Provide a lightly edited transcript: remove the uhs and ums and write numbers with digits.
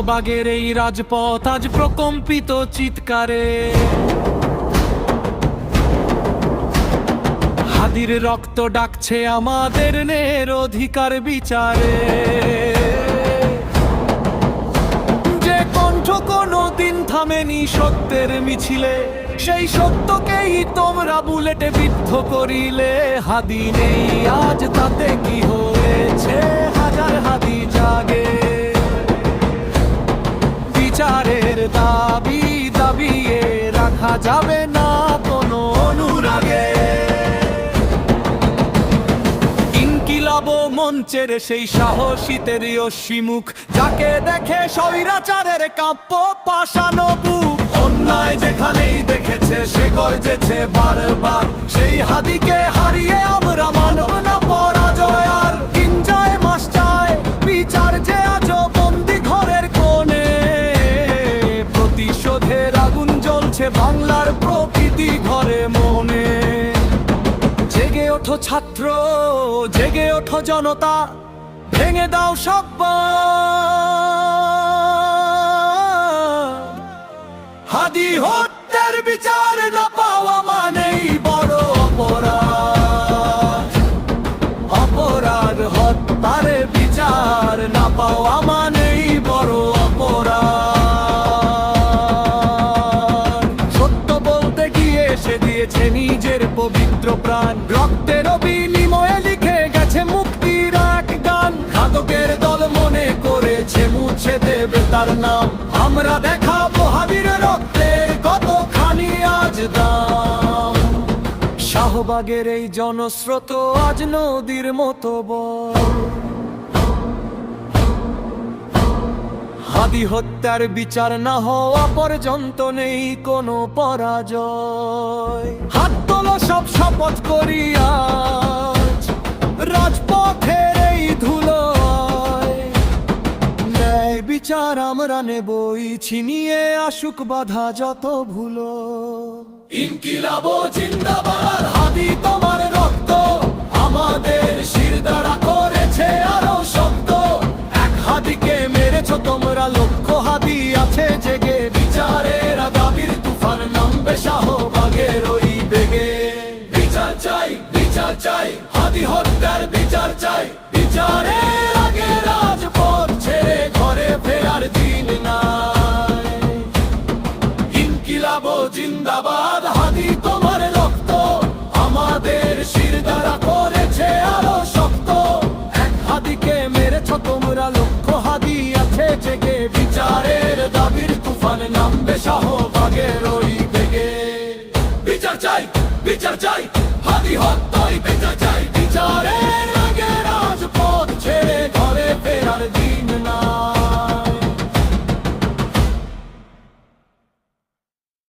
শাহবাগের এই রাজপথ আজ প্রকম্পিত চিৎকারে, হাদির রক্ত ডাকছে আমাদের ন্যায়ের অধিকার বিচারে। যে কণ্ঠ কোনো দিন থামেনি সত্যের মিছিলে, সেই সত্যকেই তোমরা বুলেটে বিদ্ধ করিলে। হাদি নেই আজ তাতে কি হয়েছে, হাজার হাদি জাগে। বিচারের দাবি দাবিয়ে রাখা যাবে না কোনো অনুরাগে। ইনকিলাব মঞ্চের সেই সাহসীদের অশ্বিমুখ, যাকে দেখে স্বৈরাচারের কাব্য পাষাণ বুক। অন্যায় যেখানেই দেখেছে সে গর্জেছে বারবার, সেই হাদিকে হারিয়ে আমরা মানব না পরাজয়। আর কিঞ্জয় মাস চায় বিচার যে আজও বন্দি ঘরের কোণে, প্রতিশোধের আগুন জ্বলছে বাংলার প্রকৃতি ঘরে মনে। জেগে ওঠো ছাত্র, জেগে ওঠো জনতা, ভেঙে দাও সব হাদি হত্যার বিচার না পাওয়া মানেই বড় অপরাধ। অপরাধ হত্যার বিচার না পাওয়া মানেই বড় অপরাধ। সত্য বলতে গিয়ে সে দিয়েছে নিজের পবিত্র প্রাণ, রক্তের বিনিময়ে লিখে গেছে মুক্তির এক গান। ঘাতকের দল মনে করেছে মুছে দেবে তার নাম, আমরা দেখাবো হাদির রক্তের কতখানি আজ দাম। শাহবাগের এই জনস্রোত আজ নদীর মতো বয়, হাদি হত্যার বিচার না হওয়া পর্যন্ত নেই কোনো পরাজয়। হাত তোলো সব শপথ করি আজ রাজপথের এই ধুলোয়, ন্যায় বিচার আমরা নেবই ছিনিয়ে, আসুক বাধা যত ভুলো। ইনকিলাব জিন্দাবাদ, হাদি তোমার রক্ত আমাদের শিরদাঁড়া করেছে আরো শক্ত। এক হাদিকে মেরেছ তোমরা, লক্ষ হাদি আছে জেগে। বিচারের দাবির তুফান নামবে শাহবাগের ওই বেগে। বিচার চাই, বিচার চাই, হাদি হত্যার বিচার চাই। বিচারের আগে রাজপথ ছেড়ে ঘরে ফেরার দিন নাই। ইনকিলাব জিন্দাবাদ, হাদি তোমার রক্ত আমাদের শিরদাঁড়া করেছে আরো শক্ত। এক হাদিকে মেরেছ তোমরা, লক্ষ হাদি আছে জেগে। বিচারের দাবির তুফান নামবে শাহবাগের ওই বেগে। বিচার চাই, বিচার চাই, হাদি হত্যার